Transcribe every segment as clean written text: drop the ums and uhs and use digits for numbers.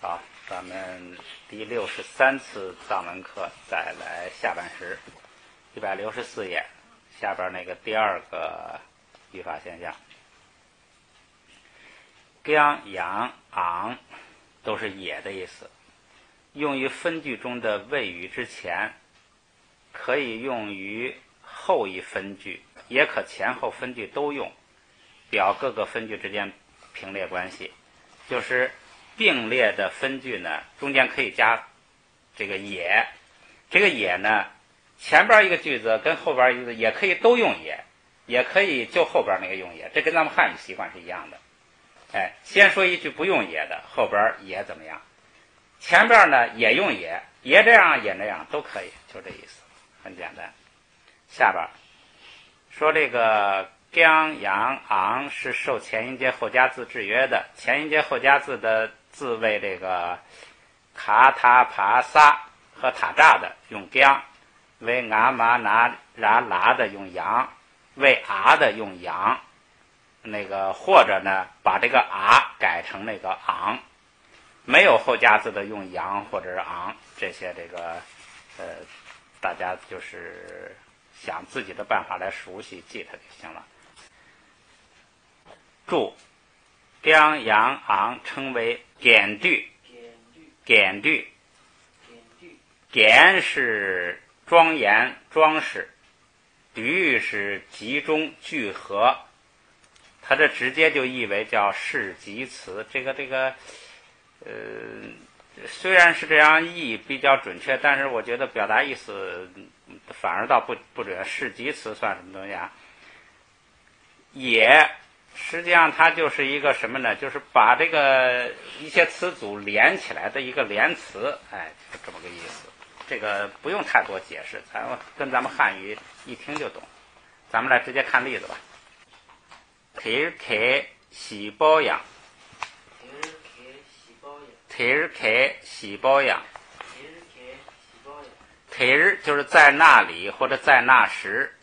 好，咱们第63次藏文课再来下半时，164页下边那个第二个语法现象，姜、阳、昂都是也的意思，用于分句中的谓语之前，可以用于后一分句，也可前后分句都用，表各个分句之间平列关系。就是并列的分句呢，中间可以加这个也，这个也呢，前边一个句子跟后边一个也可以都用也，也可以就后边那个用也，这跟咱们汉语习惯是一样的。先说一句不用也的，后边也怎么样？前边呢也用也这样也那样都可以，就这意思，很简单。下边说这个姜、阳、昂是受前音节后加字制约的，前音节后加字的字为这个卡、塔、爬、撒和塔扎的用姜，为啊、嘛、拿、啦、啦的用阳，为啊的用阳，那个或者呢把这个啊改成那个昂，没有后加字的用阳或者是昂，这些这个大家就是想自己的办法来熟悉记它就行了。注：姜、阳、昂称为简句，简句，简是庄严装饰，句是集中聚合，它这直接就译为叫释集词。这个虽然是这样译比较准确，但是我觉得表达意思反而倒不准。释集词算什么东西啊？也实际上它就是一个什么呢？就是把这个一些词组连起来的一个连词，就这么个意思。这个不用太多解释，跟咱们汉语一听就懂。咱们来直接看例子吧。틸케 시보양 틸케 시보양 틸就是在那里或者在那时，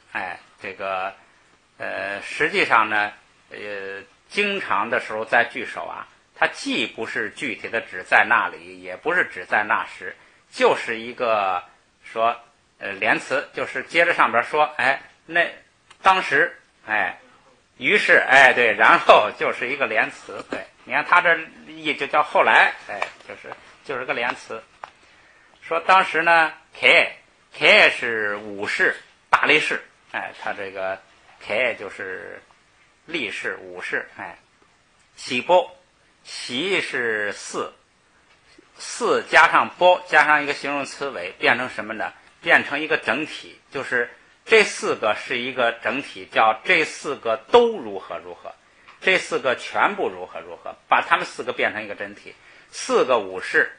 这个实际上呢经常的时候在句首啊，它既不是具体的指在那里，也不是指在那时，就是一个说连词，就是接着上边说那当时于是对，然后就是一个连词。对，你看它这意就叫后来，就是个连词。说当时呢 K 是武士大力士，它这个 K 就是力士武士，喜波喜是四加上波加上一个形容词尾，变成什么呢？变成一个整体，就是这四个是一个整体，叫这四个都如何如何，这四个全部如何如何，把他们四个变成一个整体。四个武士，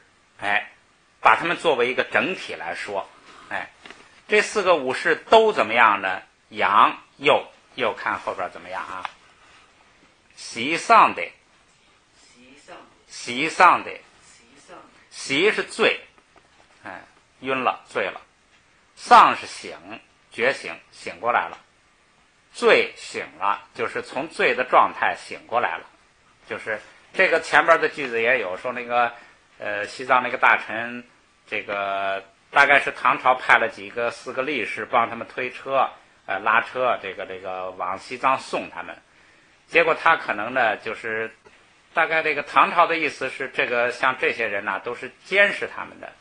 把他们作为一个整体来说，这四个武士都怎么样呢？阳又看后边怎么样啊？席上的席是醉，晕了醉了。丧是醒，觉醒，醒过来了。醉醒了，就是从醉的状态醒过来了。就是这个前边的句子也有说那个西藏那个大臣，这个大概是唐朝派了4个力士帮他们推车拉车，这个往西藏送他们。结果他可能呢就是大概这个唐朝的意思是这个像这些人呢都是监视他们的，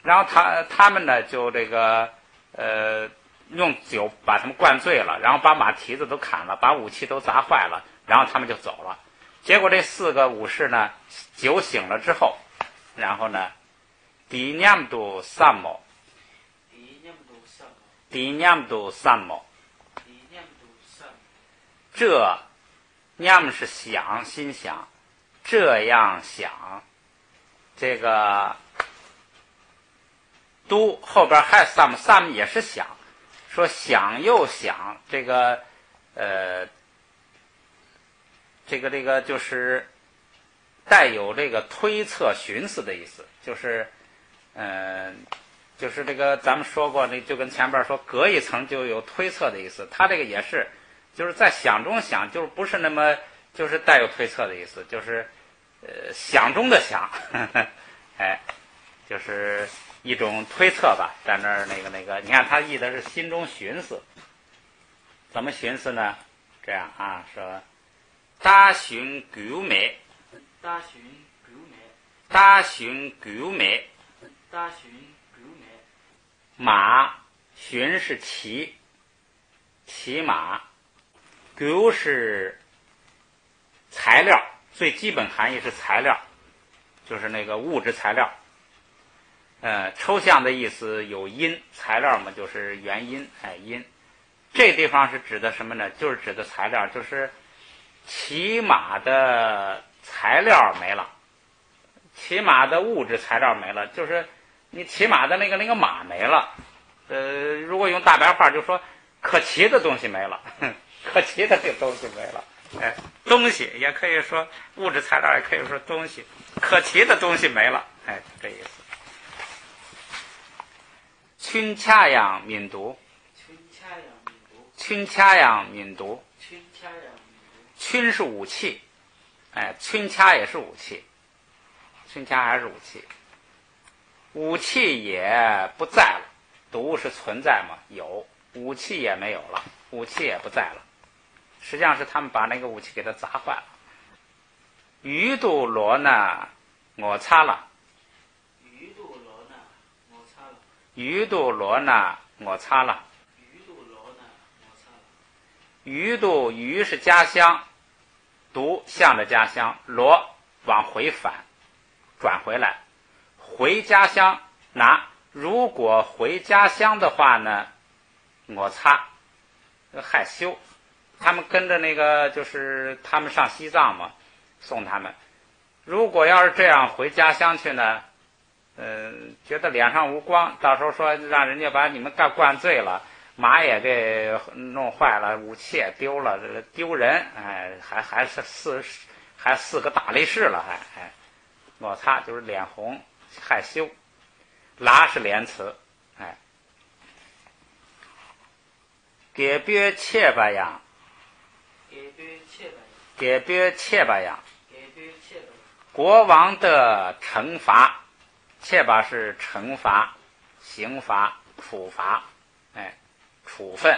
然后他们呢就这个用酒把他们灌醉了，然后把马蹄子都砍了，把武器都砸坏了，然后他们就走了。结果这4个武士呢酒醒了之后，然后呢第念度三摩这念是想，心想，这样想，这个都后边还sam 也是想，说想又想，这个就是带有这个推测寻思的意思，就是这个咱们说过，那就跟前边说隔一层就有推测的意思，它这个也是就是在想中想，就是不是那么就是带有推测的意思，就是想中的想，哎，就是一种推测吧，在那儿那个，你看他译的是心中寻思，怎么寻思呢？这样啊，说打寻狗美，打寻狗美，打寻狗美，打寻狗美。马寻是骑，骑马，狗是材料，最基本含义是材料，就是那个物质材料。抽象的意思有因，材料嘛就是原因，因。这地方是指的什么呢？就是指的材料，就是骑马的材料没了，骑马的物质材料没了，就是你骑马的那个马没了。如果用大白话就说可骑的东西没了，可骑的这个东西没了。东西也可以说物质材料，也可以说东西，可骑的东西没了，这意思。춘차양民族，춘차양民族，춘是武器，춘차也是武器，춘차还是武器，武器也不在了，毒是存在嘛，有武器也没有了，武器也不在了，实际上是他们把那个武器给它砸坏了。鱼肚罗呢，我擦了。鱼肚罗呢，我擦了。鱼肚鱼是家乡，读向着家乡，罗往回返，转回来，回家乡。如果回家乡的话呢，我擦，害羞。他们跟着那个就是他们上西藏嘛，送他们。如果要是这样回家乡去呢？觉得脸上无光，到时候说让人家把你们灌醉了，马也给弄坏了，武器也丢了，丢人，还四个大力士了，我擦，就是脸红害羞。拉是连词，给别切吧样，给别切吧样，国王的惩罚。切吧是惩罚、刑罚、处罚，处分，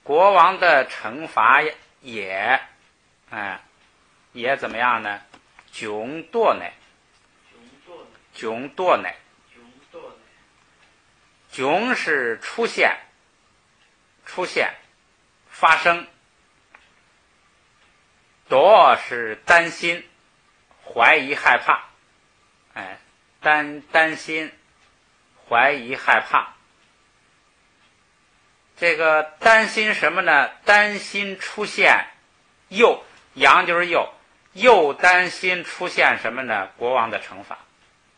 国王的惩罚也怎么样呢？囧堕呢？囧堕呢？囧是出现、发生。堕是担心、怀疑、害怕。担心、怀疑、害怕。这个担心什么呢？担心出现又，阳就是又担心出现什么呢？国王的惩罚。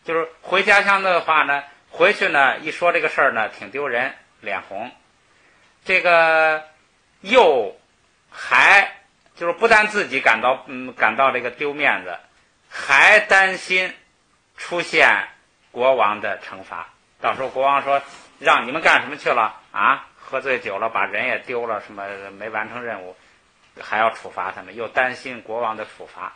就是回家乡的话呢，回去呢一说这个事儿呢，挺丢人，脸红。这个又还就是不但自己感到这个丢面子，还担心出现国王的惩罚。到时候国王说让你们干什么去了啊？喝醉酒了，把人也丢了，什么没完成任务，还要处罚他们，又担心国王的处罚。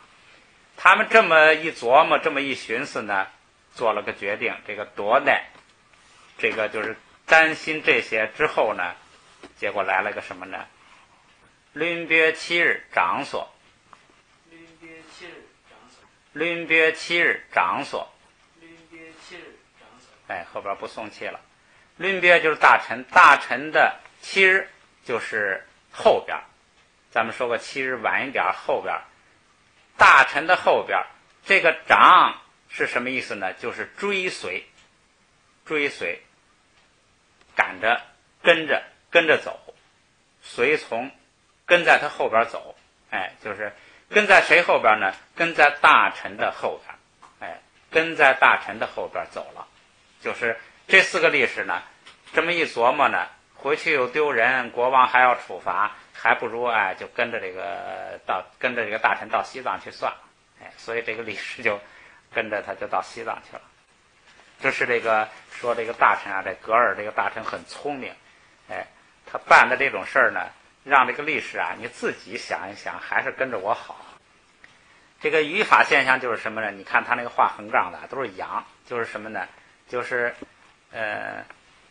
他们这么一琢磨，这么一寻思呢，做了个决定。这个夺呢，这个就是担心这些之后呢，结果来了个什么呢？临别7日长所，临别7日长所。后边不送气了。临别就是大臣，大臣的7日就是后边。咱们说过7日晚一点，后边。大臣的后边，这个长是什么意思呢？就是追随，赶着，跟着走，随从，跟在他后边走。就是跟在谁后边呢？跟在大臣的后边。跟在大臣的后边走了。就是这4个历史呢，这么一琢磨呢，回去又丢人，国王还要处罚，还不如就跟着这个大臣到西藏去算了。所以这个历史就跟着他就到西藏去了。这是这个说这个大臣这格尔这个大臣很聪明，他办的这种事儿呢，让这个历史你自己想一想，还是跟着我好。这个语法现象就是什么呢？你看他那个画横杠的都是阳，就是什么呢？就是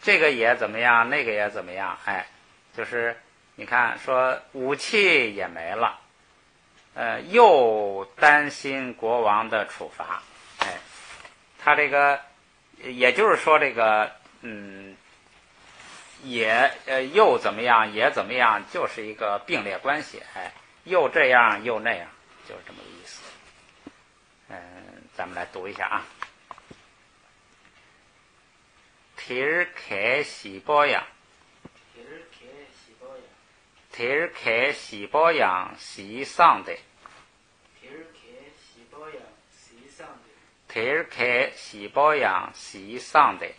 这个也怎么样，那个也怎么样，哎，就是你看说武器也没了，又担心国王的处罚，哎，他这个也就是说这个也又怎么样也怎么样，就是一个并列关系，哎，又这样又那样，就是这么个意思。咱们来读一下啊。딜케 시보양 딜케 시보양 시상대 딜케 시보양 시상대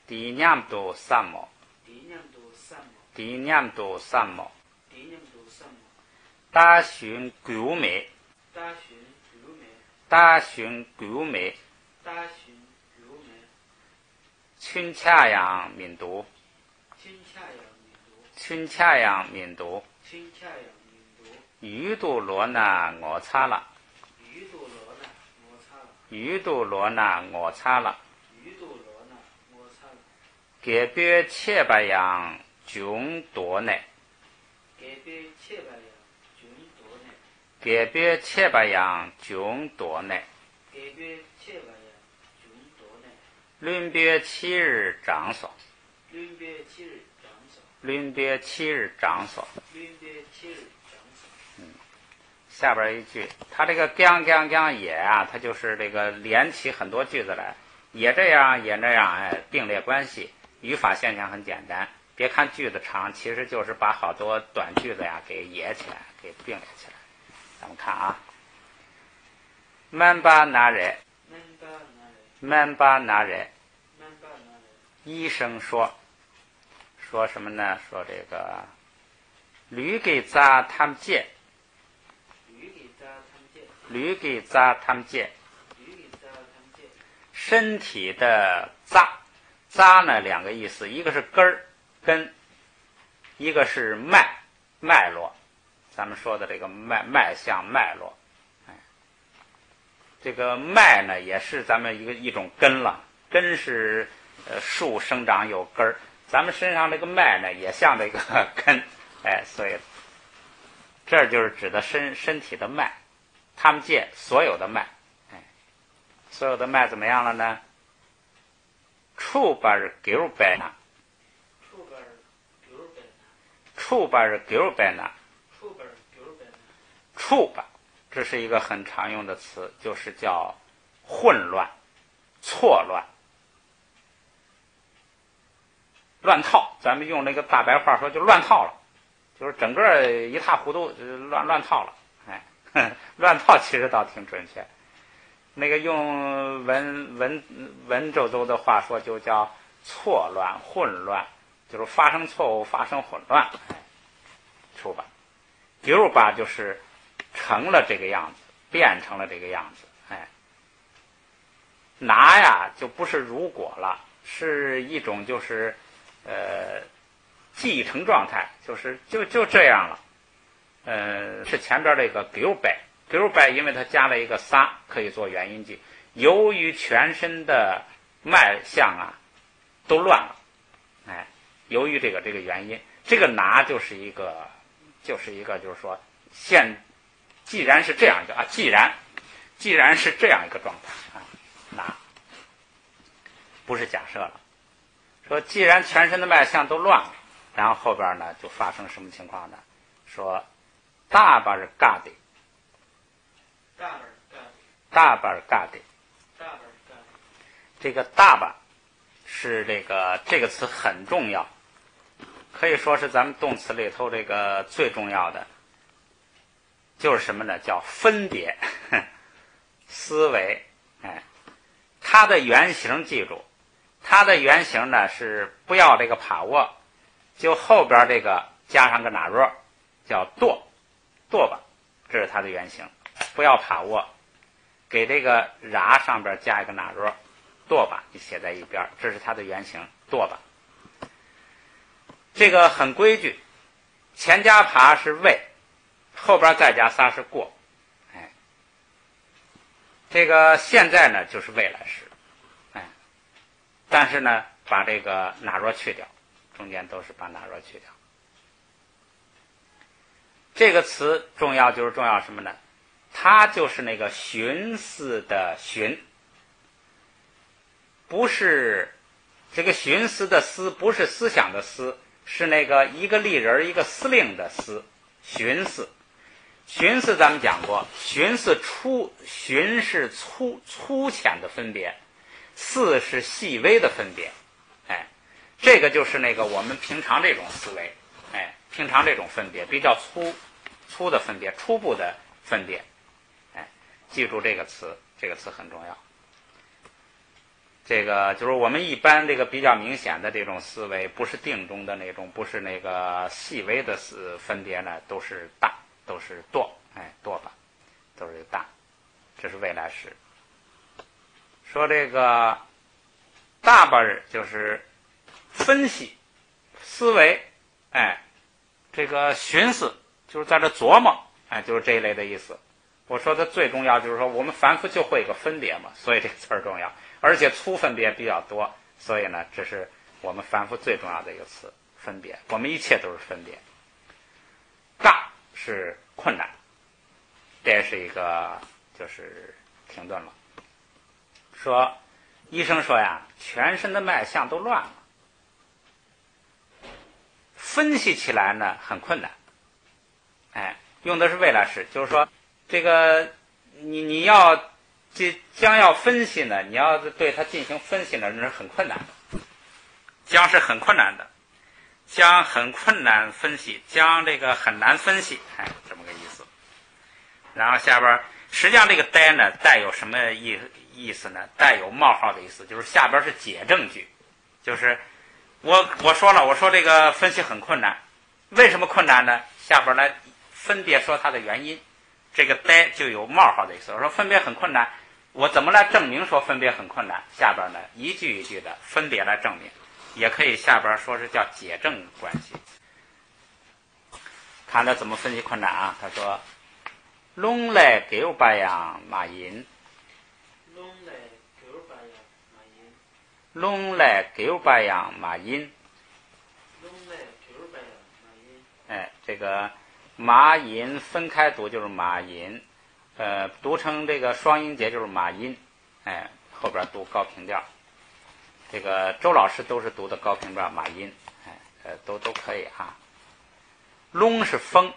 디냠도 삼모 디냠도 삼모 다슌 규메 다슌 규메 춘차양 민도 춘차양 민도 유도로나我擦了유도로나我擦了개별切白양 중도네 개별切白양 중도네论别7日长所论别7日长所下边一句，它这个也啊，它就是这个连起很多句子来，也这样也那样，哎，并列关系，语法现象很简单。别看句子长，其实就是把好多短句子呀给也起来，给并列起来。咱们看啊，曼巴拿人，曼巴拿人，医生说什么呢？说这个驴给砸他们借。驴给砸他们借，身体的扎呢两个意思，一个是根，一个是脉络。咱们说的这个脉象脉络，哎，这个脉呢也是咱们一种根了，根是树生长有根儿，咱们身上这个脉呢也像这个根，哎，所以这就是指的身体的脉。他们借所有的脉，哎，所有的脉怎么样了呢？触把是九百呢，触把是九百呢，触把，这是一个很常用的词，就是叫混乱、错乱、乱套。咱们用那个大白话说，就乱套了，就是整个一塌糊涂，乱套了。乱套其实倒挺准确，那个用文绉绉的话说，就叫错乱、混乱，就是发生错误、发生混乱。出吧，丢吧就是成了这个样子，变成了这个样子。哎，拿呀就不是如果了，是一种就是继承状态，就是就这样了。是前边这个丢白，因为它加了一个撒，可以做原因句。由于全身的脉象啊都乱了，哎，由于这个原因，这个拿就是一个就是说，既然是这样一个啊，既然是这样一个状态啊，拿不是假设了。说既然全身的脉象都乱了，然后后边呢就发生什么情况呢？说大把是嘎的，大把是嘎的，这个大把是这个词很重要，可以说是咱们动词里头这个最重要的，就是什么呢？叫分别思维。哎，它的原型记住，它的原型呢是不要这个把握，就后边这个加上个哪弱，叫舵吧，这是它的原型。不要把握，给这个然上边加一个哪弱，舵吧，你写在一边，这是它的原型，舵吧。这个很规矩，前加爬是为，后边再加仨是过，哎，这个现在呢就是未来时，哎，但是呢把这个那若去掉，中间都是把那若去掉。这个词重要就是重要什么呢？它就是那个寻思的寻，不是这个寻思的思，不是思想的思，是那个一个立人一个司令的司。寻思，寻思咱们讲过，寻思寻是粗浅的分别，思是细微的分别。哎，这个就是那个我们平常这种思维，哎，平常这种分别比较粗的分别，初步的分别。哎，记住这个词，这个词很重要。这个就是我们一般这个比较明显的这种思维，不是定中的那种，不是那个细微的分别呢，都是大，都是舵，哎，舵吧，都是大，这是未来时。说这个大吧就是分析、思维，哎，这个寻思就是在这琢磨，哎，就是这一类的意思。我说的最重要就是说，我们凡夫就会一个分别嘛，所以这个词儿重要。而且粗分别比较多，所以呢，这是我们凡夫最重要的一个词，分别。我们一切都是分别。大是困难，这是一个就是停顿了。说医生说呀，全身的脉象都乱了，分析起来呢很困难。哎，用的是未来时，就是说这个你要。将要分析呢，你要对它进行分析呢，那是很困难的，将是很困难的，将很困难分析，将这个很难分析，哎，这么个意思。然后下边实际上这个呆呢带有什么意思呢？带有冒号的意思，就是下边是解证句，就是我说了，我说这个分析很困难，为什么困难呢？下边来分别说它的原因，这个呆就有冒号的意思。我说分别很困难。我怎么来证明说分别很困难？下边呢一句一句的分别来证明，也可以下边说是叫解证关系。看他怎么分析困难啊？他说：“龙来九百样马银，龙来九百样马银，龙来九百样马银，龙来九百样马银。”哎，这个马银分开读就是马银。读成这个双音节就是马音，哎，后边读高平调。这个周老师都是读的高平调马音，哎，都可以啊。龙是风，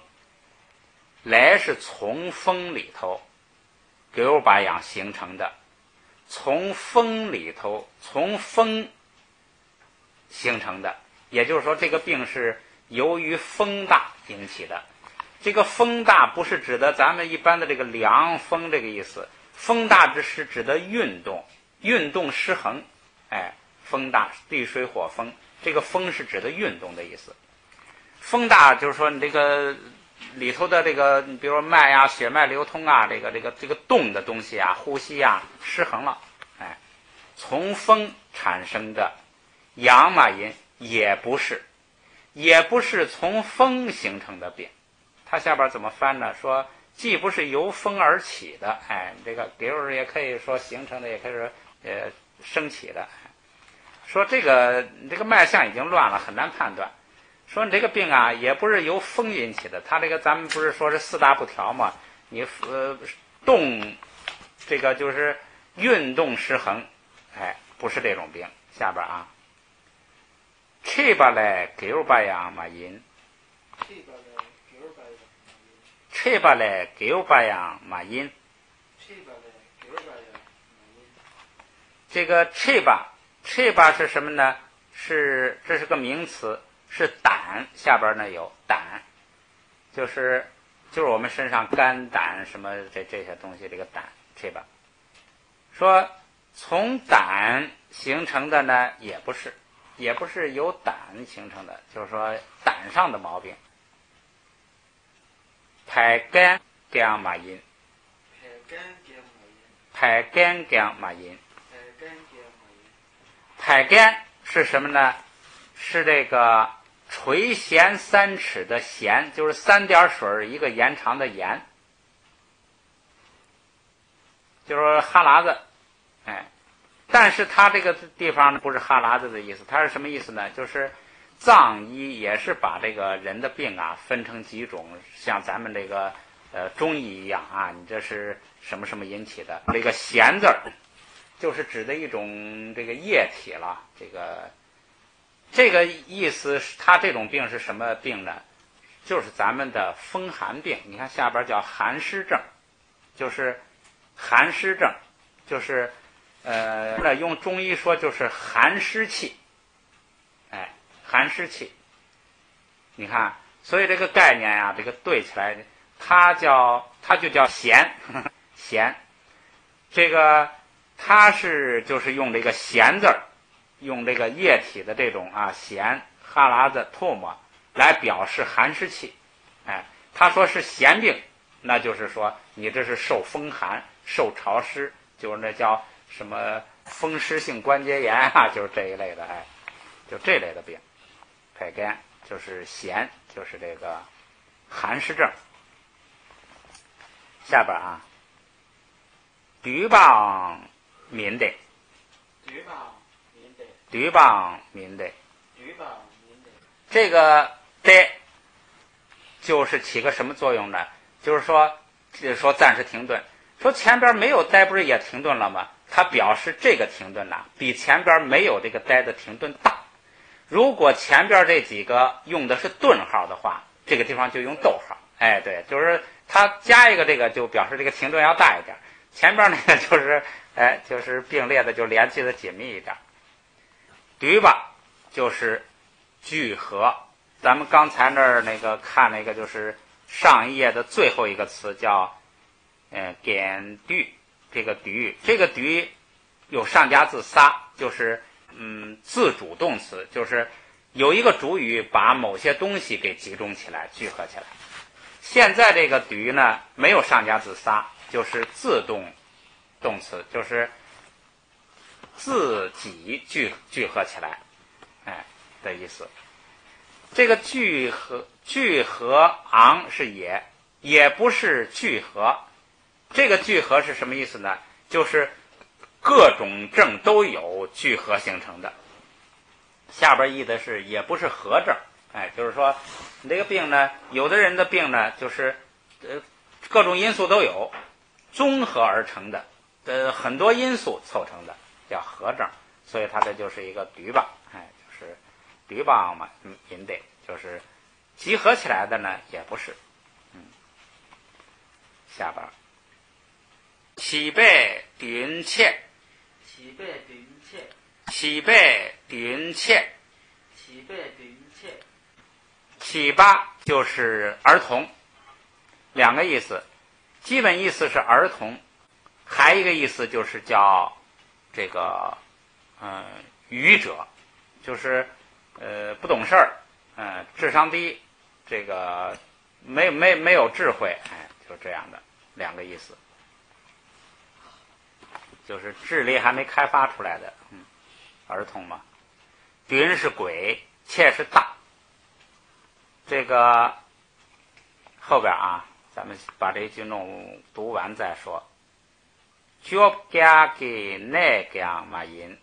来是从风里头九把样形成的，从风里头，从风形成的，也就是说这个病是由于风大引起的。这个风大不是指的咱们一般的这个凉风这个意思，风大是指的运动失衡，哎，风大地水火风，这个风是指的运动的意思。风大就是说你这个里头的这个，比如说脉啊、血脉流通啊，这个动的东西啊、呼吸啊失衡了，哎，从风产生的阳马阴也不是从风形成的病。它下边怎么翻呢？说既不是由风而起的，哎，这个比如也可以说形成的，也可以说升起的。说这个脉象已经乱了，很难判断。说你这个病啊，也不是由风引起的。它这个咱们不是说是四大不调嘛？你动这个就是运动失衡，哎，不是这种病。下边啊，七八来九八样嘛阴。七八来九八样马音，这个七八是什么呢？这是个名词，是胆，下边呢有胆，就是我们身上肝胆什么这些东西，这个胆七八。说从胆形成的呢，也不是由胆形成的，就是说胆上的毛病。排肝姜马音，排肝姜马音，排肝是什么呢？是这个垂涎3尺的涎，就是3点水一个延长的延，就是哈喇子，但是它这个地方呢不是哈喇子的意思，它是什么意思呢？就是藏医也是把这个人的病啊分成几种，像咱们这个中医一样啊，你这是什么什么引起的？这个涎字儿就是指的一种这个液体了，这个意思，它这种病是什么病呢？就是咱们的风寒病。你看下边叫寒湿症，就是寒湿症，就是那用中医说就是寒湿气，寒湿气。你看，所以这个概念呀，这个对起来，它就叫涎，涎。这个它就是用这个涎字儿，用这个液体的这种涎、哈喇子、唾沫来表示寒湿气。他说是涎病，那就是说你这是受风寒、受潮湿，就是那叫什么风湿性关节炎啊，就是这一类的，就这类的病。排干就是涎，就是这个寒湿症。下边对帮民的，对帮民的，这个的就是起个什么作用呢？就是说暂时停顿，说前边没有呆不是也停顿了吗？它表示这个停顿比前边没有这个呆的停顿大。如果前边这几个用的是顿号的话，这个地方就用逗号。对，就是它加一个这个就表示这个停顿要大一点，前边那个就是并列的就联系的紧密一点。对吧？就是聚合。咱们刚才那个看那个就是上一页的最后一个词叫点对，这个对有上加字撒，就是自主动词，就是有一个主语把某些东西给集中起来聚合起来。现在这个对呢没有上加字撒，就是自动动词，就是自己聚合起来的意思。这个聚合昂是也不是聚合。这个聚合是什么意思呢？就是各种症都有聚合形成的。下边译的是也不是合症，就是说你这个病呢，有的人的病呢就是各种因素都有，综合而成的，很多因素凑成的，叫合症。所以它这就是一个对吧，就是对吧嘛，引得就是集合起来的呢，也不是。下边起背云切，起八就是儿童，两个意思，基本意思是儿童，还一个意思就是叫这个愚者，就是不懂事儿，智商低，这个没有智慧，就这样的两个意思，就是智力还没开发出来的，儿童嘛。云是鬼，切是大。这个后边咱们把这一句弄读完再说。脚家给那样嘛音，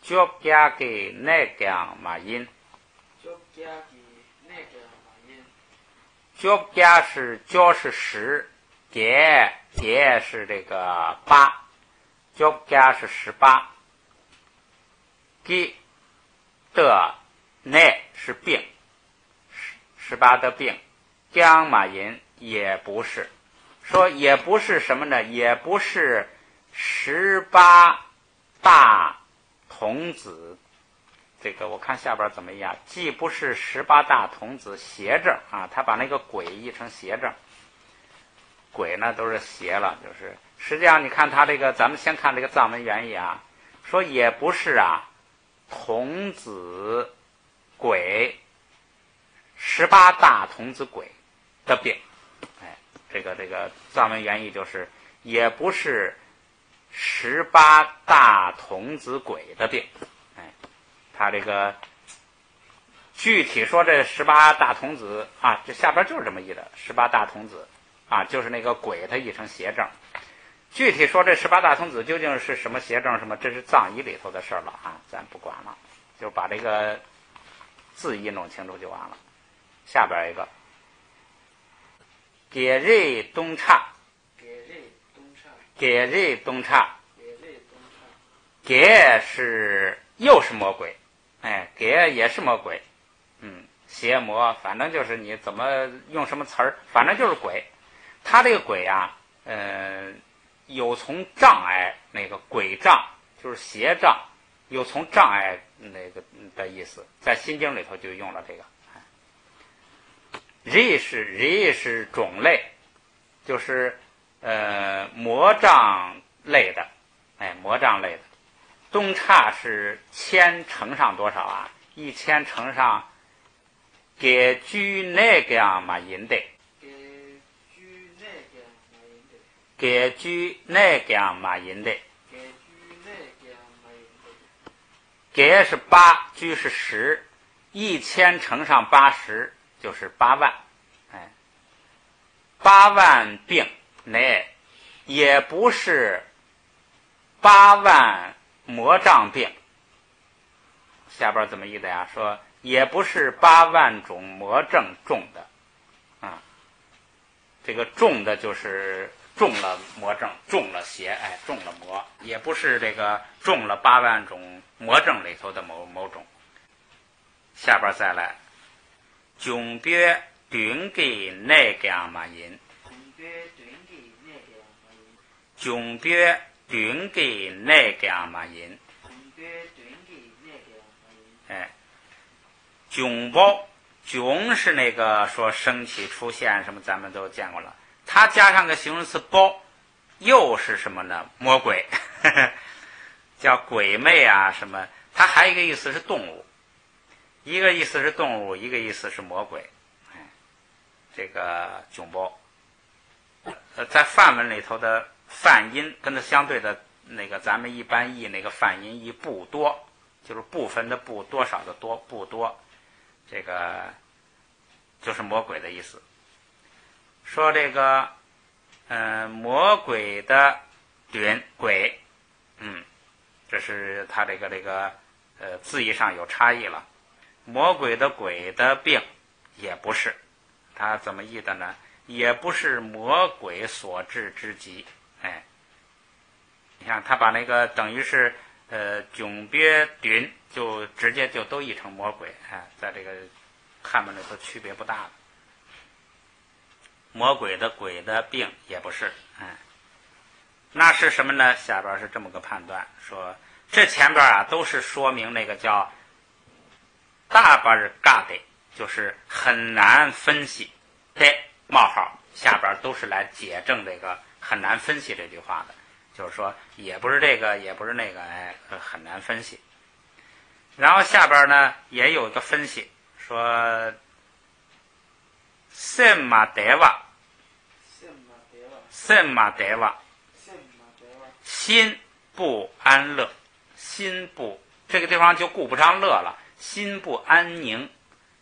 脚家给那样嘛音，脚是脚是10，节是这个8，脚家是18，给的那是病，18的病，姜马银也不是，说也不是什么呢？也不是18大童子。这个我看下边怎么样，既不是18大童子邪症他把那个鬼译成邪症，鬼呢都是邪了，就是实际上你看他这个，咱们先看这个藏文原意说也不是童子鬼18大童子鬼的病，这个藏文原意就是也不是18大童子鬼的病，他这个具体说这18大童子啊，这下边就是这么译的，18大童子啊，就是那个鬼他译成邪正。具体说这18大童子究竟是什么邪正什么，这是藏医里头的事了啊，咱不管了，就把这个字义弄清楚就完了。下边一个给瑞东刹，给瑞东刹，给是又是魔鬼，给也是魔鬼，邪魔，反正就是你怎么用什么词儿，反正就是鬼。他这个鬼啊，有从障碍那个鬼障，就是邪障，有从障碍那个的意思，在心经里头就用了这个。人是种类，就是魔障类的，魔障类的。东刹是1000乘上多少啊？1000乘上给居那个样嘛银的，给居那个样嘛银的，给是8，居是10，1000乘上80就是8万，8万病那也不是8万魔障病。下边怎么译的呀？说也不是8万种魔症中的这个中的就是中了魔症，中了邪，中了魔，也不是这个中了8万种魔症里头的某种。下边再来总别短给那个样嘛人，总别短给那个样嘛人，窘包，窘是那个说升起出现什么，咱们都见过了。它加上个形容词包，又是什么呢？魔鬼，叫鬼魅啊什么。它还有一个意思是动物，一个意思是动物，一个意思是魔鬼。这个窘包，在梵文里头的梵音跟它相对的那个，咱们一般译那个梵音译不多，就是部分的不，多少的多，不多。这个就是魔鬼的意思。说这个魔鬼的鬼，这是他这个字义上有差异了。魔鬼的鬼的病也不是，他怎么译的呢？也不是魔鬼所致之疾。你看他把那个等于是窘别dwin就直接就都译成魔鬼，在这个汉文里头区别不大的。魔鬼的鬼的病也不是，那是什么呢？下边是这么个判断，说这前边啊都是说明那个叫大巴尔嘎的，就是很难分析的冒号，下边都是来解证这个很难分析这句话的，就是说也不是这个也不是那个，很难分析。然后下边呢也有一个分析，说圣马德瓦，心不安乐，心不，这个地方就顾不上乐了，心不安宁，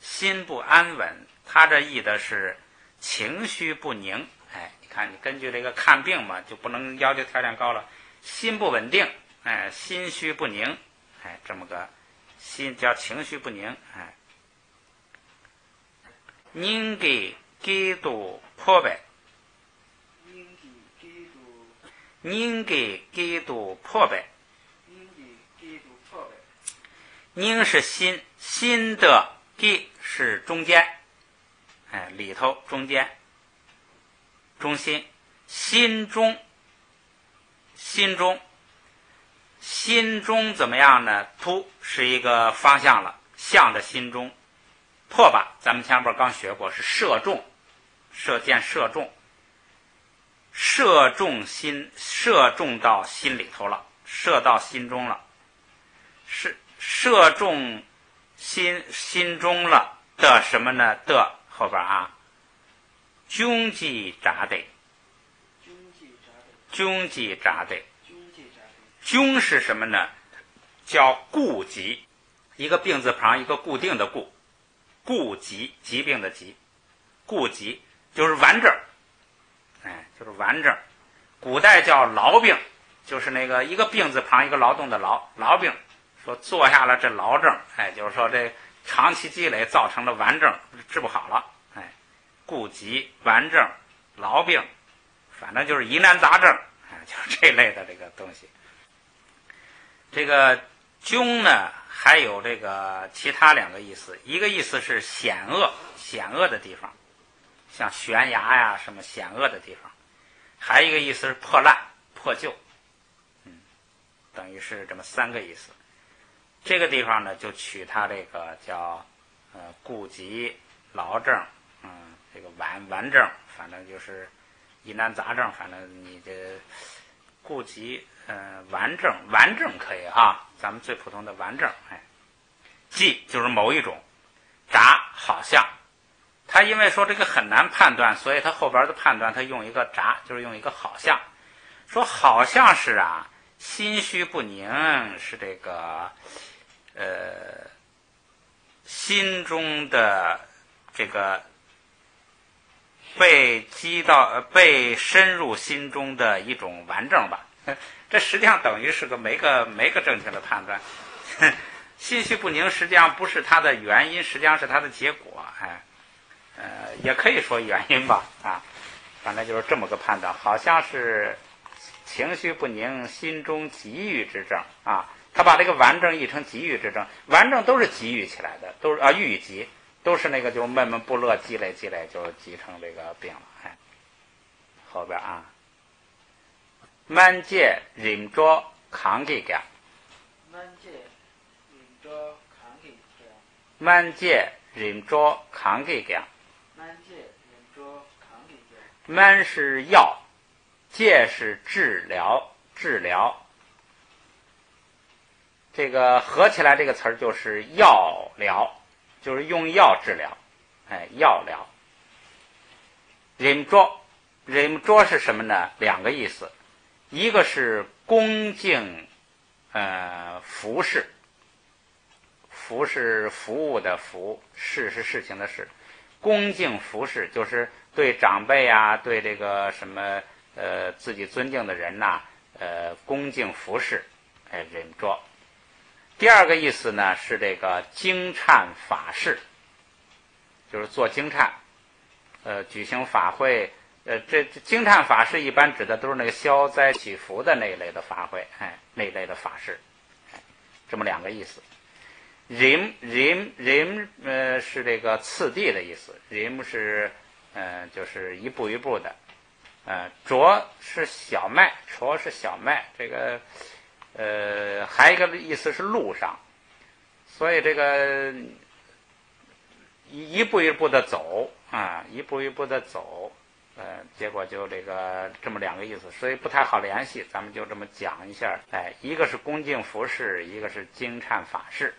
心不安稳，他这译的是情绪不宁。你看你根据这个看病嘛，就不能要求条件高了，心不稳定，心绪不宁，这么个心叫情绪不宁。人给基督破败，人给基督破败，宁是心，心的给是中间，里头中间中心，心中怎么样呢？突是一个方向了，向着心中。破吧，咱们前边刚学过，是射中，射箭射中，射中心，射中到心里头了，射到心中了，是射中心中了的什么呢？的后边啊，军纪扎的，军纪扎的，军是什么呢？叫顾及，一个病字旁，一个固定的固，固疾，疾病的疾，固疾就是完症，就是完症。古代叫劳病，就是那个一个病字旁，一个劳动的劳，劳病，说做下了这劳症，就是说这长期积累造成了顽症，治不好了，固疾、顽症、劳病，反正就是疑难杂症，就是这类的这个东西。这个凶呢，还有这个其他两个意思，一个意思是险恶，险恶的地方，像悬崖呀什么险恶的地方；还有一个意思是破烂、破旧，等于是这么三个意思。这个地方呢，就取它这个叫固疾、劳症，这个顽症，反正就是疑难杂症，反正你这固疾顽症可以啊，咱们最普通的顽症，即就是某一种，杂好像，他因为说这个很难判断，所以他后边的判断他用一个杂，就是用一个好像，说好像是啊，心绪不宁，是这个心中的这个被深入心中的一种顽症吧。这实际上等于是个没个正确的判断。心绪不宁实际上不是它的原因，实际上是它的结果，也可以说原因吧，反正就是这么个判断，好像是情绪不宁，心中急郁之症啊。他把这个顽症译成急郁之症，顽症都是急郁起来的，都是郁急，都是那个就闷闷不乐，积累就积成这个病了。后边啊，慢戒忍着扛给干，慢戒忍着扛给干，慢戒忍着扛给干，慢戒忍着扛给干。慢是药，戒是治疗。这个合起来这个词儿就是药疗，就是用药治疗，药疗。忍着是什么呢？两个意思，一个是恭敬服侍，服是服务的服，事是事情的事，恭敬服侍就是对长辈啊，对这个什么自己尊敬的人呐，恭敬服侍，忍着。第二个意思呢是这个经忏法事，就是做经忏，举行法会，这经忏法事一般指的都是那个消灾祈福的那一类的法会，那一类的法事，这么两个意思。忍是这个次第的意思，忍是就是一步一步的，着是小麦，着是小麦，这个还有一个意思是路上，所以这个一步一步的走啊，一步一步的走，结果就这么两个意思，所以不太好联系，咱们就这么讲一下。一个是恭敬服侍，一个是经忏法事。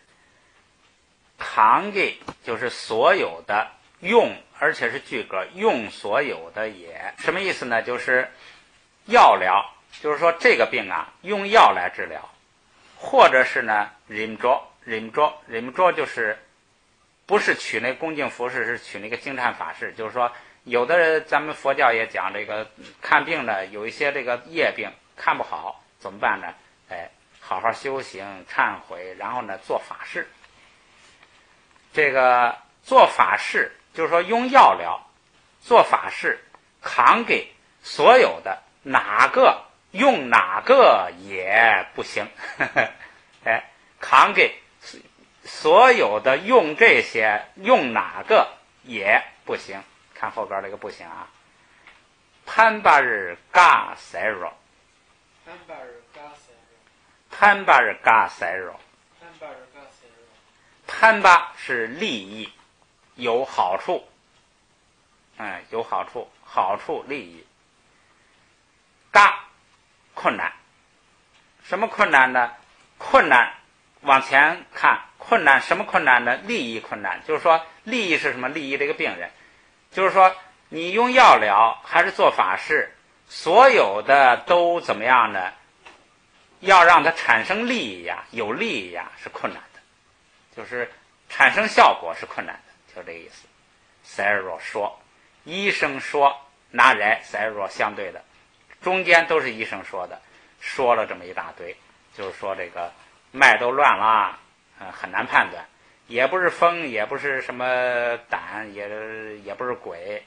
扛给就是所有的，用，而且是句格，用所有的也，什么意思呢？就是药疗，就是说这个病啊，用药来治疗，或者是呢忍着就是不是取那恭敬服侍，是取那个经忏法事，就是说有的咱们佛教也讲这个看病呢，有一些这个业病看不好怎么办呢？好好修行忏悔，然后呢做法事。这个做法事就是说用药疗，做法事扛给所有的，哪个用哪个也不行，扛给所有的用这些，用哪个也不行。看后边这个不行啊。潘巴日嘎塞若，潘巴日嘎塞若，潘巴是利益，有好处，有好处，好处利益。嘎困难，什么困难呢？困难往前看，困难什么困难呢？利益困难，就是说利益是什么？利益这个病人，就是说你用药疗还是做法事，所有的都怎么样呢？要让它产生利益呀，有利益呀，是困难的。就是产生效果是困难的，就这个意思。塞若说，医生说，拿来塞若相对的，中间都是医生说的，说了这么一大堆，就是说这个脉都乱了，很难判断，也不是风，也不是什么胆，也不是鬼，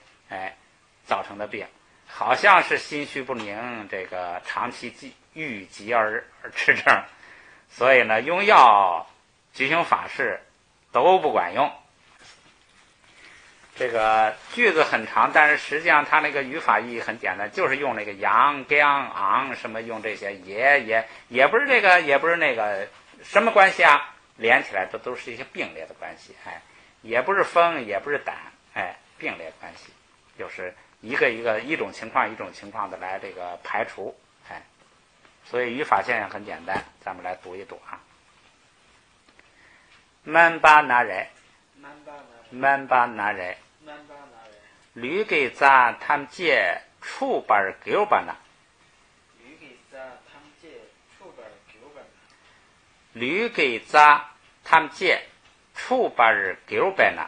造成的病，好像是心绪不宁，这个长期郁积而吃症，所以呢，用药举行法事都不管用。这个句子很长，但是实际上它那个语法意义很简单，就是用那个阳、姜、昂什么用这些，也不是这个，也不是那个，什么关系啊？连起来都是一些并列的关系，也不是风，也不是胆，并列关系，就是一种情况一种情况的来这个排除，所以语法现象很简单，咱们来读一读啊。曼巴拿来。曼巴拿来，吕给咱他们借出班给班呐，吕给咱他们借出班给班呐，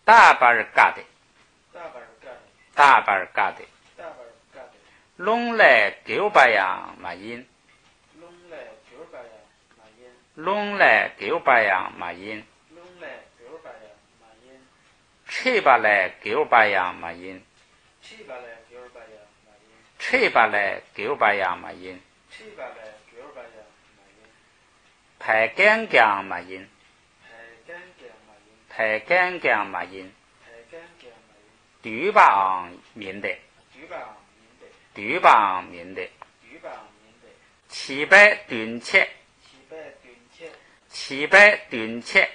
大班干的，大班干的，龙来给班样嘛因。龙来给巴样嘛因，吹巴来给巴样嘛因，吹巴来给巴样嘛因，排干干嘛因，排干干嘛因，对吧民的，对吧民的，七百吨切。七百吨切，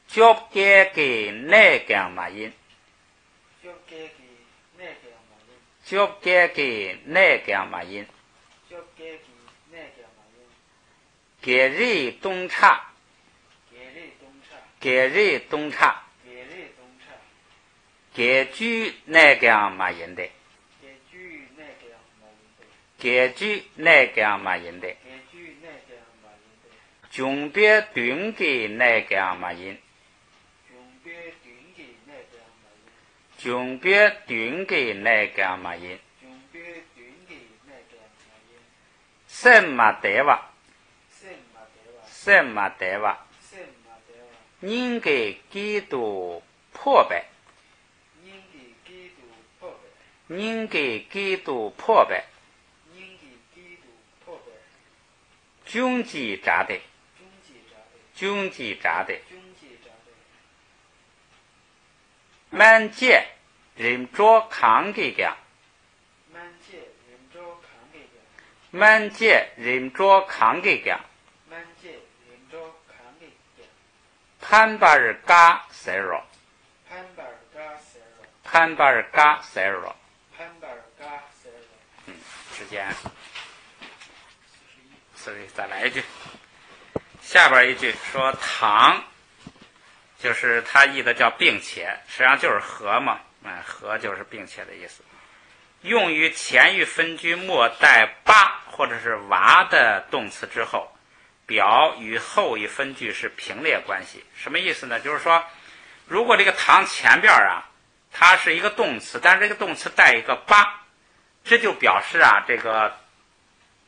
脚给那干嘛因？脚给那干嘛因？给人洞察，给人洞察，给句那干嘛因的？给句那干嘛因的？总别顿给那个嘛因，总别顿给那个嘛因，什么得哇？什么得哇？应该几度破败？应该几度破败？经济咋的？经济咋的？满街人着扛给讲，满街人着扛给讲，潘巴尔嘎塞罗，潘巴尔嘎塞罗，时间，所以再来一句。下边一句说糖，就是它译的叫并且，实际上就是和嘛，和就是并且的意思。用于前语分句末带巴或者是娃的动词之后，表与后一分句是平列关系。什么意思呢？就是说，如果这个糖前边啊，它是一个动词，但是这个动词带一个巴，这就表示啊，这个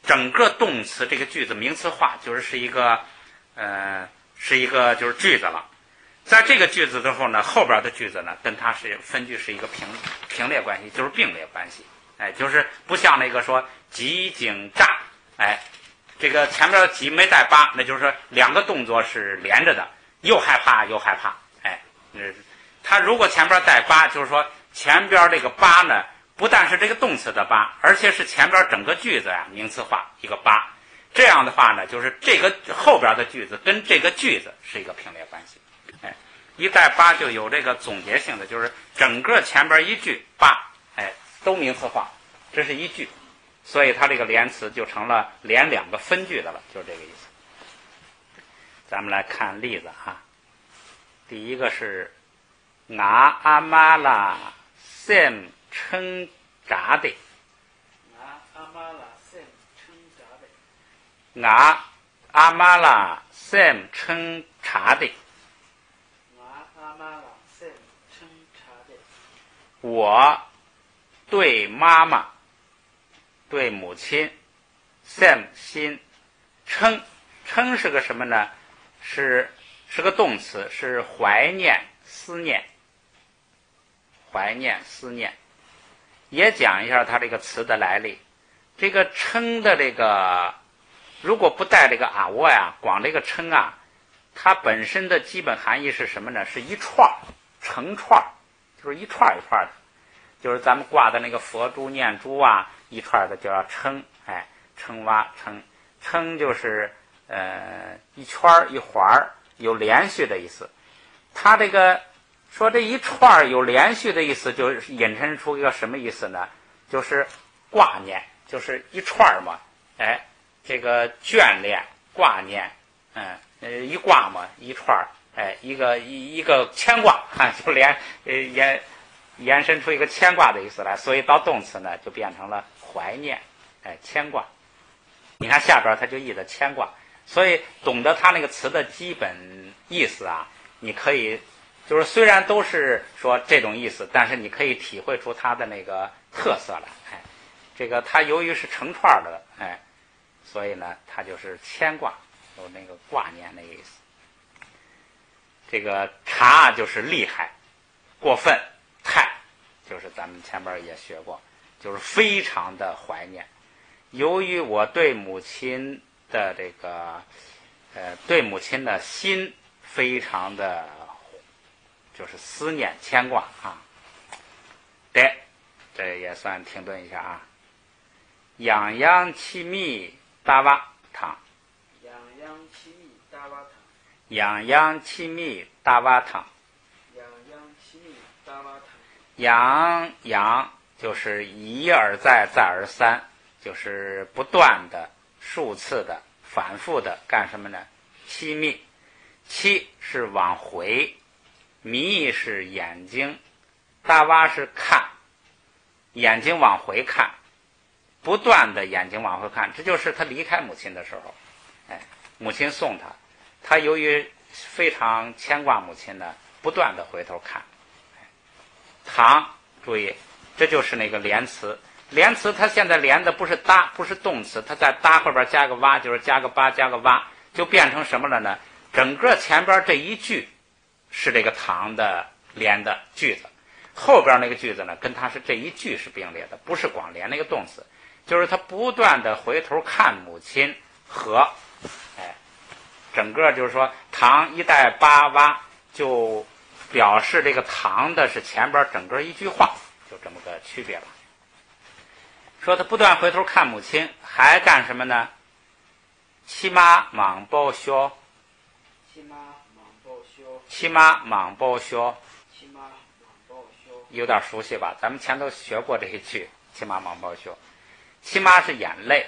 整个动词这个句子名词化，就是一个就是句子了。在这个句子之后呢，后边的句子呢，跟它是分句是一个平列关系，就是并列关系。就是不像那个说急惊乍，这个前边的急没带巴，那就是说两个动作是连着的，又害怕又害怕。它如果前边带巴，就是说前边这个巴呢，不但是这个动词的巴，而且是前边整个句子呀名词化一个巴。这样的话呢，就是这个后边的句子跟这个句子是一个平列关系。一带巴就有这个总结性的，就是整个前边一句巴，都名词化，这是一句，所以它这个连词就成了连两个分句的了，就是这个意思。咱们来看例子啊。第一个是阿妈拉sem称炸的，阿妈拉sem称炸的，俺阿妈啦 Sam 称茶的。阿妈啦 Sam 称茶的。我对妈妈对母亲 Sam 心称是个什么呢？是个动词，是怀念思念。怀念思念，也讲一下它这个词的来历。这个称的这个如果不带这个啊窝呀，光这个称啊，它本身的基本含义是什么呢？是一串成串，就是一串一串的，就是咱们挂的那个佛珠念珠啊，一串的就要称，称蛙称就是一圈一环有连续的意思。它这个说这一串有连续的意思，就引申出一个什么意思呢？就是挂念，就是一串嘛，这个眷恋挂念，一挂嘛，一串，一个牵挂，就延伸出一个牵挂的意思来，所以到动词呢就变成了怀念，牵挂。你看下边它就译的牵挂，所以懂得它那个词的基本意思啊，你可以就是虽然都是说这种意思，但是你可以体会出它的那个特色来。这个它由于是成串的，所以呢它就是牵挂，有那个挂念那个意思。这个茶就是厉害过分太，就是咱们前边也学过，就是非常的怀念。由于我对母亲的这个对母亲的心非常的就是思念牵挂啊。对，这也算停顿一下啊。养养气密大瓦汤，养养气密大瓦汤，养养气密大瓦汤，养养气密大瓦汤。养就是一而再再而三，就是不断的数次的反复的干什么呢？气密，气是往回，迷是眼睛，大瓦是看，眼睛往回看，不断的眼睛往回看，这就是他离开母亲的时候，母亲送他，他由于非常牵挂母亲呢，不断的回头看。堂，注意，这就是那个连词。连词它现在连的不是搭，不是动词，它在搭后边加个蛙，就是加个八加个蛙，就变成什么了呢？整个前边这一句是这个堂的连的句子，后边那个句子呢跟它是这一句是并列的，不是光连那个动词，就是他不断的回头看母亲和整个就是说堂一带八蛙，就表示这个堂的是前边整个一句话，就这么个区别了。说他不断回头看母亲，还干什么呢？骑马忙报销，骑马忙报销，骑马忙报销，骑马忙报销。有点熟悉吧？咱们前头学过这一句，骑马忙报销。骑马是眼泪，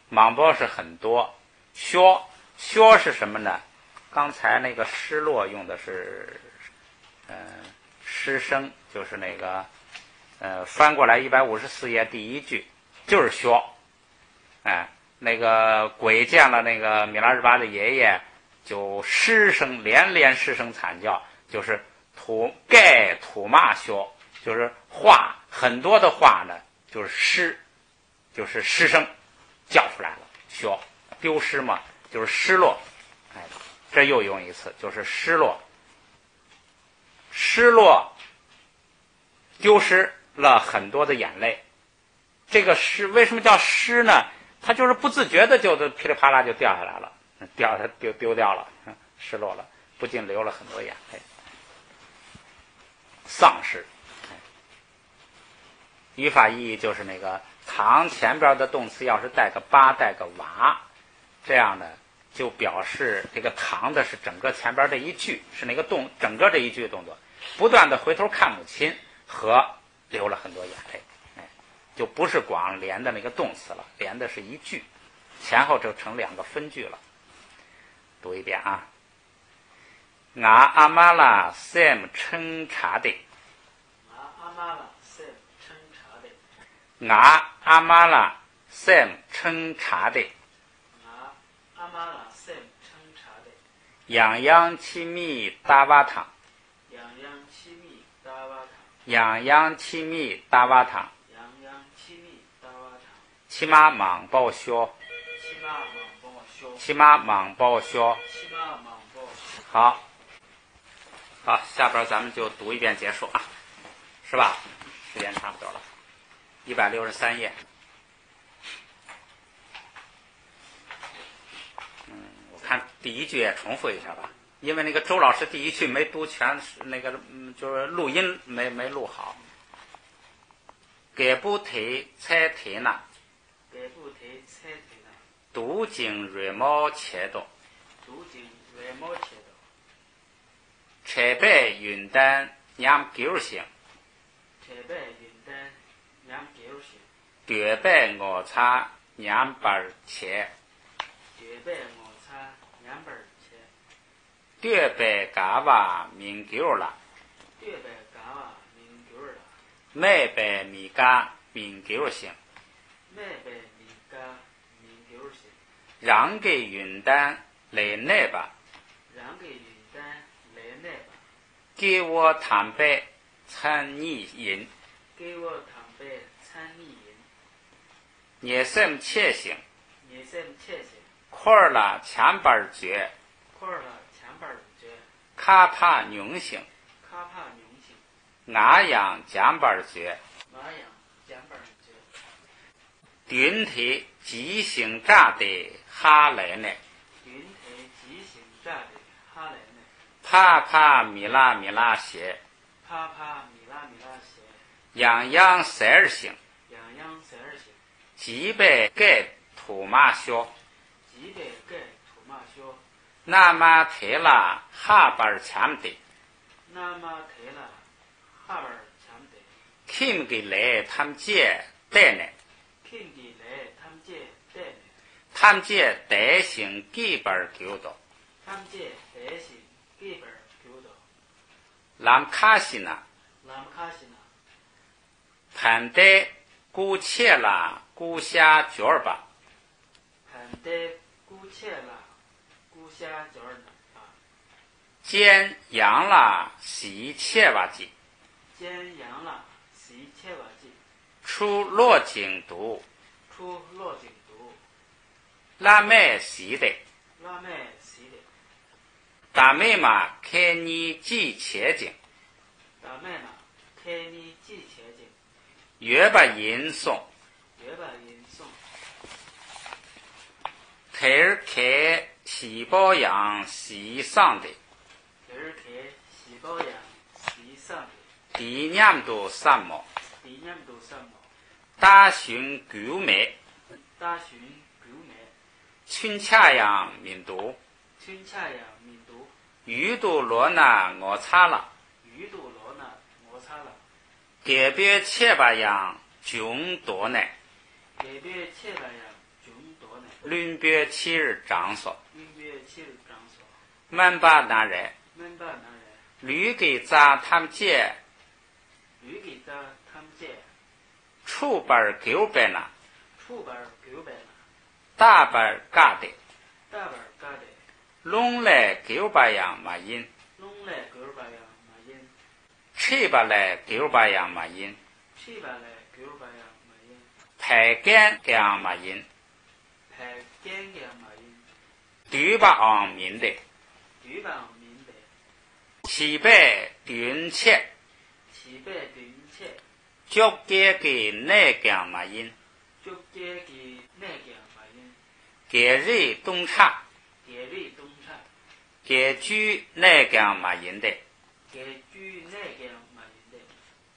忙报是很多，销是什么呢？刚才那个失落用的是失声，就是那个翻过来154页第一句就是销，那个鬼见了那个米拉日巴的爷爷，就失声连连失声惨叫，就是吐骂销，就是话很多的话呢，就是失声叫出来了，销丢失嘛，就是失落，这又用一次，就是失落丢失了很多的眼泪。这个失为什么叫失呢？它就是不自觉的就噼里啪啦就掉下来了，丢掉了，失落了，不仅流了很多眼泪。丧失，语法意义就是那个堂前边的动词要是带个八带个娃，这样呢就表示这个堂的是整个前边这一句，是那个整个这一句的动作，不断的回头看母亲和流了很多眼泪，就不是光连的那个动词了，连的是一句，前后就成两个分句了。读一遍啊。我阿妈啦 Sam 称茶的，我阿妈啦 Sam 称茶的，我阿妈啦 Sam 称茶的，阿玛拉sem称茶的，养养七米大瓦汤，洋洋七米大瓦汤，养养七米大瓦汤，洋洋七米大瓦汤，起码忙报销，起码忙帮我修，起码忙报销。起码忙帮我修。好，好，下边咱们就读一遍结束啊，是吧？时间差不多了，163页。我看第一句也重复一下吧，因为那个周老师第一句没读全，那个就是录音没录好。给不提猜题呢，给不提猜题呢，读经瑞毛切多，读经瑞毛切的，拆白云丹娘狗性，拆白云丹娘狗性，对白我擦娘板切，对白我擦娘本切，对白嘎瓦明狗啦，对白嘎瓦明狗了，麦白米嘎明狗性，麦白米嘎明狗性，让给云丹来奈吧，让给云丹来奈吧，给我坦白参你饮，给我坦白参你饮，你sem切性，你sem切性，块儿啦前板绝，块了前板绝，卡帕牛性，卡帕牛性，牙痒前板绝，马养前板绝，云体即行炸的哈来呢，云台即行炸的哈来呢，帕帕米拉米拉鞋，啪啪米拉米拉鞋，样样三儿行，洋洋三二行，几百盖土马削，几百盖土马修，那么抬了哈板前的，那么抬了哈板前的，听给来他们姐带呢，听地来他们借带呢，他们姐带行几板狗的，他们借带行几本狗的，咱们卡西呢，咱们卡西呢，盘带姑切了姑下角儿吧，盘带姑切了，姑下角儿呢啊，煎羊了洗切瓦鸡，煎羊了，洗切瓦鸡，出落井毒，出落井毒，拉麦洗的，拉麦洗的，大妹嘛开你记切井，大麦嘛，开你记切井，月把银送，月把银送，台儿开洗包养洗上的，儿开洗包养洗上的，地念都三毛，地念都三毛，大寻狗美，大寻狗美，春恰样民毒，春恰养民毒，鱼都罗那我擦了，鱼肚罗呢，摩擦了，改变切把样穷多呢，改变切了养穷多呢，论别七日长所，运别切日长所，满把那人，门把男人，驴给咱他们姐，驴给他他们借，出本狗白呢，出本狗白呢，大本嘎的，大本嘎的，龙来狗把样嘛因，弄来狗把养马因，吃把来狗把样嘛因，吃把来狗把养马因，排干样嘛因，排干养马因，对把昂民的，对帮民的，七百顿切，七百顿切，脚给那样嘛因，就给那养马因，给日东茶，给瑞东产，给居那样嘛因的，给居那养马因的，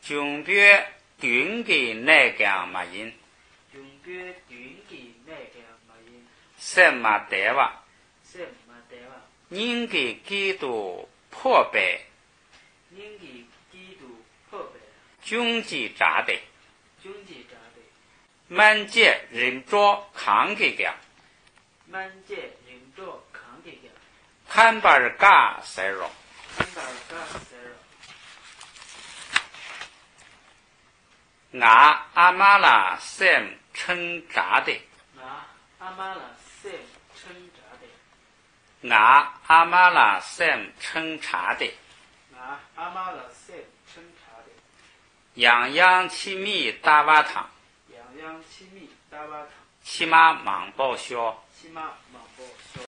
准备顿给那样嘛因，用别短给那养马因，什么得哇，什么得哇，人给几多破败，人给基督破败，经济炸的，经济扎的，满街人着扛给个，满街人着扛给个，看把儿嘎塞肉，看把嘎塞了，俺阿妈啦sem称炸的，那阿妈了塞称扎的，俺阿妈拉三称茶的，俺阿妈的三称茶的，样样七米大瓦汤，样样七米大瓦汤，起码忙报销。起码忙报销。